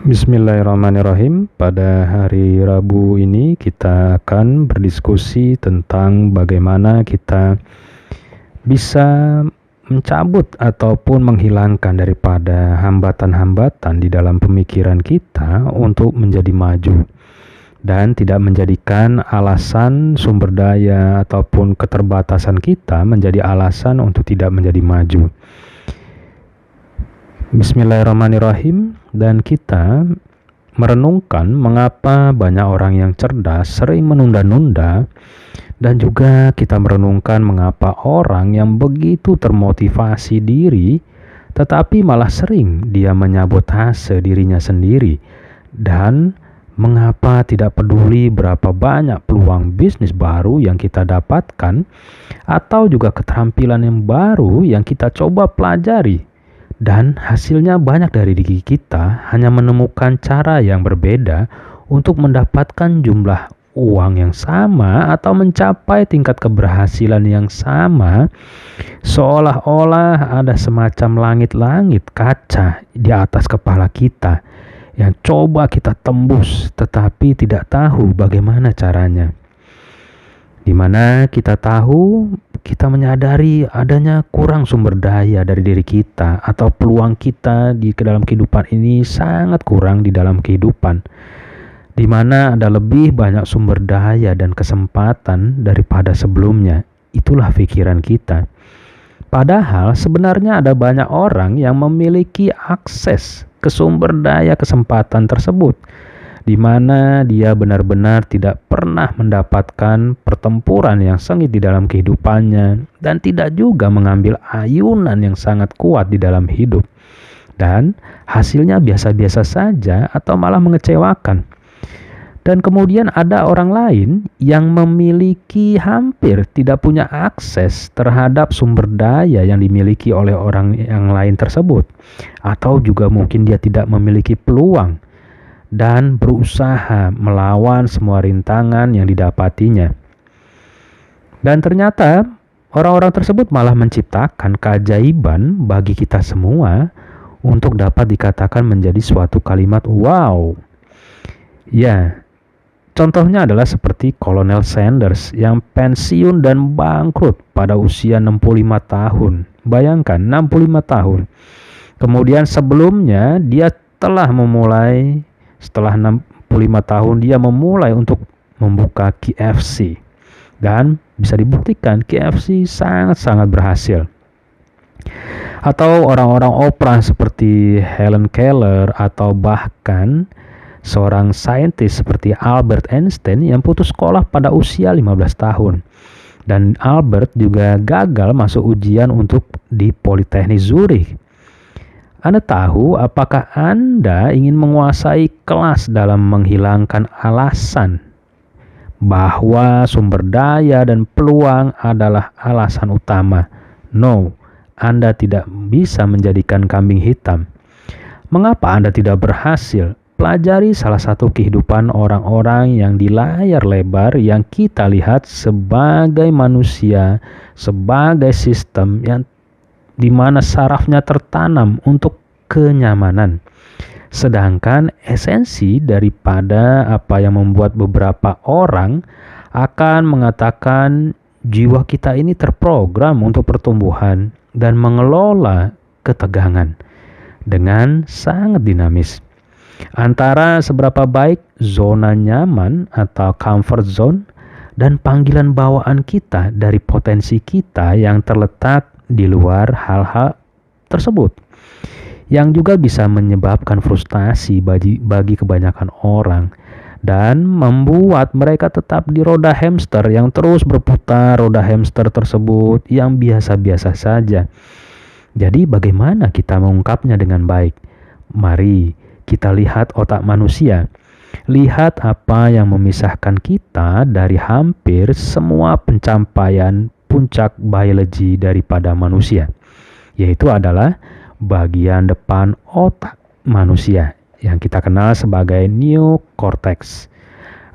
Bismillahirrahmanirrahim. Pada hari Rabu ini kita akan berdiskusi tentang bagaimana kita bisa mencabut ataupun menghilangkan daripada hambatan-hambatan di dalam pemikiran kita untuk menjadi maju dan tidak menjadikan alasan sumber daya ataupun keterbatasan kita menjadi alasan untuk tidak menjadi maju. Bismillahirrahmanirrahim. Dan kita merenungkan mengapa banyak orang yang cerdas sering menunda-nunda, dan juga kita merenungkan mengapa orang yang begitu termotivasi diri tetapi malah sering dia menyabotase dirinya sendiri, dan mengapa tidak peduli berapa banyak peluang bisnis baru yang kita dapatkan atau juga keterampilan yang baru yang kita coba pelajari. Dan hasilnya banyak dari diri kita hanya menemukan cara yang berbeda untuk mendapatkan jumlah uang yang sama atau mencapai tingkat keberhasilan yang sama, seolah-olah ada semacam langit-langit kaca di atas kepala kita yang coba kita tembus tetapi tidak tahu bagaimana caranya. Di mana kita tahu, kita menyadari adanya kurang sumber daya dari diri kita atau peluang kita di dalam kehidupan ini sangat kurang di dalam kehidupan, di mana ada lebih banyak sumber daya dan kesempatan daripada sebelumnya. Itulah pikiran kita. Padahal sebenarnya ada banyak orang yang memiliki akses ke sumber daya kesempatan tersebut, di mana dia benar-benar tidak pernah mendapatkan pertempuran yang sengit di dalam kehidupannya dan tidak juga mengambil ayunan yang sangat kuat di dalam hidup. Dan hasilnya biasa-biasa saja atau malah mengecewakan. Dan kemudian ada orang lain yang memiliki hampir tidak punya akses terhadap sumber daya yang dimiliki oleh orang yang lain tersebut. Atau juga mungkin dia tidak memiliki peluang dan berusaha melawan semua rintangan yang didapatinya. Dan ternyata orang-orang tersebut malah menciptakan keajaiban bagi kita semua untuk dapat dikatakan menjadi suatu kalimat wow. Ya, contohnya adalah seperti Kolonel Sanders yang pensiun dan bangkrut pada usia 65 tahun. Bayangkan, 65 tahun. Kemudian sebelumnya dia telah memulai, setelah 65 tahun dia memulai untuk membuka KFC. Dan bisa dibuktikan KFC sangat-sangat berhasil. Atau orang-orang Oprah seperti Helen Keller, atau bahkan seorang saintis seperti Albert Einstein yang putus sekolah pada usia 15 tahun. Dan Albert juga gagal masuk ujian untuk di Politeknik Zurich. Anda tahu apakah Anda ingin menguasai kelas dalam menghilangkan alasan bahwa sumber daya dan peluang adalah alasan utama? No, Anda tidak bisa menjadikan kambing hitam. Mengapa Anda tidak berhasil? Pelajari salah satu kehidupan orang-orang yang di layar lebar yang kita lihat sebagai manusia, sebagai sistem yang di mana sarafnya tertanam untuk kenyamanan. Sedangkan esensi daripada apa yang membuat beberapa orang akan mengatakan jiwa kita ini terprogram untuk pertumbuhan dan mengelola ketegangan dengan sangat dinamis. Antara seberapa baik zona nyaman atau comfort zone dan panggilan bawaan kita dari potensi kita yang terletak di luar hal-hal tersebut, yang juga bisa menyebabkan frustasi bagi kebanyakan orang dan membuat mereka tetap di roda hamster yang terus berputar. Roda hamster tersebut yang biasa-biasa saja. Jadi bagaimana kita mengungkapnya dengan baik? Mari kita lihat otak manusia. Lihat apa yang memisahkan kita dari hampir semua pencapaian puncak biologi daripada manusia, yaitu adalah bagian depan otak manusia yang kita kenal sebagai neokortex,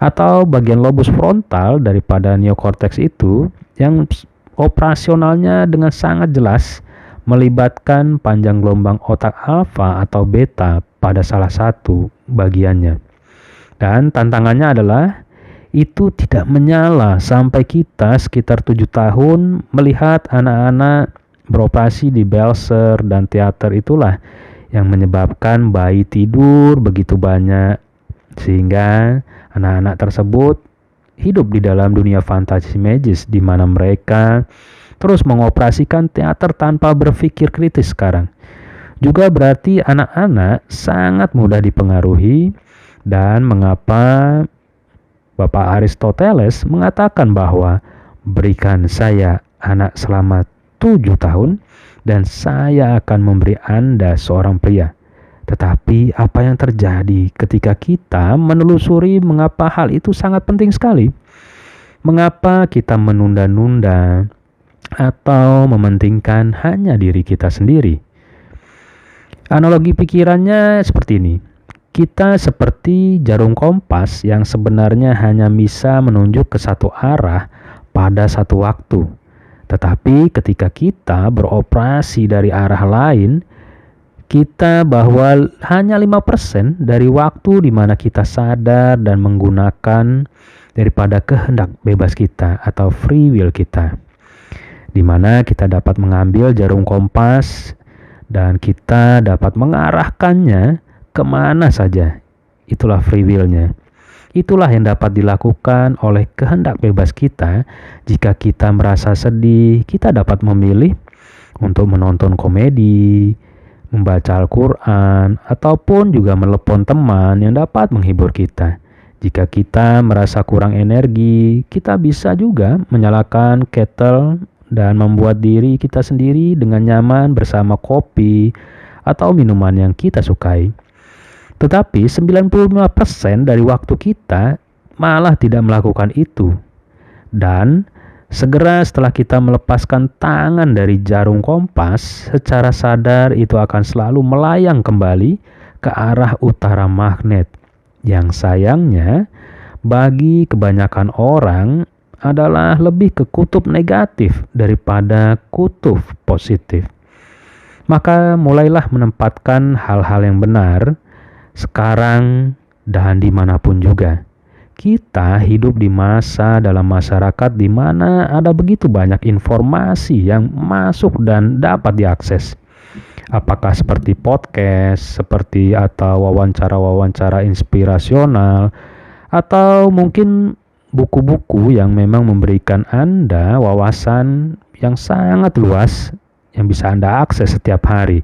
atau bagian lobus frontal daripada neokortex itu yang operasionalnya dengan sangat jelas melibatkan panjang gelombang otak alfa atau beta pada salah satu bagiannya. Dan tantangannya adalah itu tidak menyala sampai kita sekitar 7 tahun melihat anak-anak beroperasi di Belser dan teater. Itulah yang menyebabkan bayi tidur begitu banyak, sehingga anak-anak tersebut hidup di dalam dunia fantasi magis di mana mereka terus mengoperasikan teater tanpa berpikir kritis sekarang. Juga berarti anak-anak sangat mudah dipengaruhi, dan mengapa Bapak Aristoteles mengatakan bahwa berikan saya anak selama 7 tahun dan saya akan memberi Anda seorang pria. Tetapi apa yang terjadi ketika kita menelusuri mengapa hal itu sangat penting sekali? Mengapa kita menunda-nunda atau mementingkan hanya diri kita sendiri? Analogi pikirannya seperti ini. Kita seperti jarum kompas yang sebenarnya hanya bisa menunjuk ke satu arah pada satu waktu. Tetapi ketika kita beroperasi dari arah lain, kita bahwa hanya 5% dari waktu di mana kita sadar dan menggunakan daripada kehendak bebas kita atau free will kita, di mana kita dapat mengambil jarum kompas dan kita dapat mengarahkannya kemana saja. Itulah free will-nya. Itulah yang dapat dilakukan oleh kehendak bebas kita. Jika kita merasa sedih, kita dapat memilih untuk menonton komedi, membaca Al-Quran, ataupun juga menelepon teman yang dapat menghibur kita. Jika kita merasa kurang energi, kita bisa juga menyalakan kettle dan membuat diri kita sendiri dengan nyaman bersama kopi atau minuman yang kita sukai. Tetapi 95% dari waktu kita malah tidak melakukan itu. Dan segera setelah kita melepaskan tangan dari jarum kompas, secara sadar itu akan selalu melayang kembali ke arah utara magnet. Yang sayangnya bagi kebanyakan orang adalah lebih ke kutub negatif daripada kutub positif. Maka mulailah menempatkan hal-hal yang benar sekarang dan dimanapun juga. Kita hidup di masa dalam masyarakat di mana ada begitu banyak informasi yang masuk dan dapat diakses. Apakah seperti podcast, seperti atau wawancara-wawancara inspirasional, atau mungkin buku-buku yang memang memberikan Anda wawasan yang sangat luas yang bisa Anda akses setiap hari.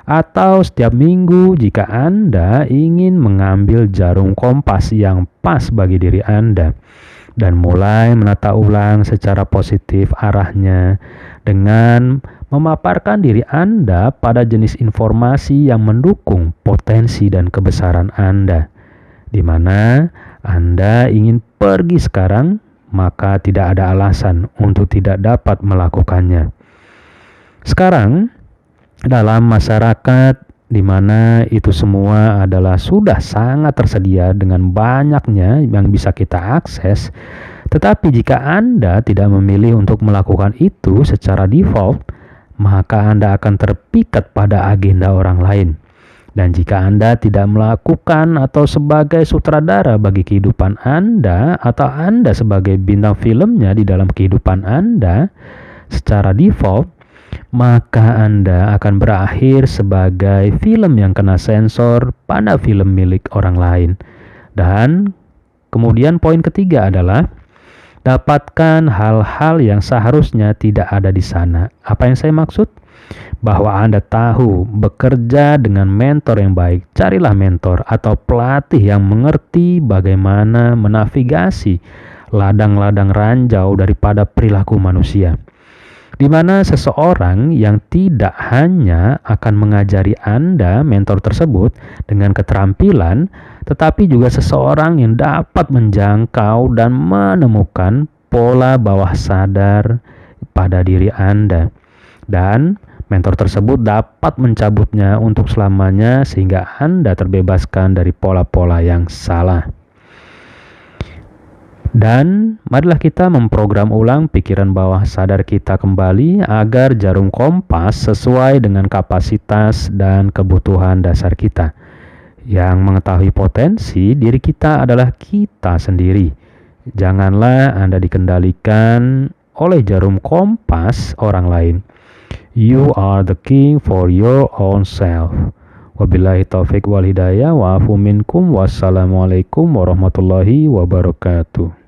Atau setiap minggu jika Anda ingin mengambil jarum kompas yang pas bagi diri Anda dan mulai menata ulang secara positif arahnya dengan memaparkan diri Anda pada jenis informasi yang mendukung potensi dan kebesaran Anda. Di mana Anda ingin pergi sekarang, maka tidak ada alasan untuk tidak dapat melakukannya. Sekarang dalam masyarakat di mana itu semua adalah sudah sangat tersedia dengan banyaknya yang bisa kita akses, tetapi jika Anda tidak memilih untuk melakukan itu secara default, maka Anda akan terpikat pada agenda orang lain. Dan jika Anda tidak melakukan atau sebagai sutradara bagi kehidupan Anda atau Anda sebagai bintang filmnya di dalam kehidupan Anda secara default, maka Anda akan berakhir sebagai film yang kena sensor pada film milik orang lain. Dan kemudian poin ketiga adalah dapatkan hal-hal yang seharusnya tidak ada di sana. Apa yang saya maksud? Bahwa Anda tahu bekerja dengan mentor yang baik. Carilah mentor atau pelatih yang mengerti bagaimana menavigasi ladang-ladang ranjau daripada perilaku manusia. Di mana seseorang yang tidak hanya akan mengajari Anda, mentor tersebut, dengan keterampilan, tetapi juga seseorang yang dapat menjangkau dan menemukan pola bawah sadar pada diri Anda. Dan mentor tersebut dapat mencabutnya untuk selamanya sehingga Anda terbebaskan dari pola-pola yang salah. Dan marilah kita memprogram ulang pikiran bawah sadar kita kembali agar jarum kompas sesuai dengan kapasitas dan kebutuhan dasar kita. Yang mengetahui potensi diri kita adalah kita sendiri. Janganlah Anda dikendalikan oleh jarum kompas orang lain. You are the king for your own self. Wabillahi taufiq wal hidayah wa afu minkum. Wassalamualaikum warahmatullahi wabarakatuh.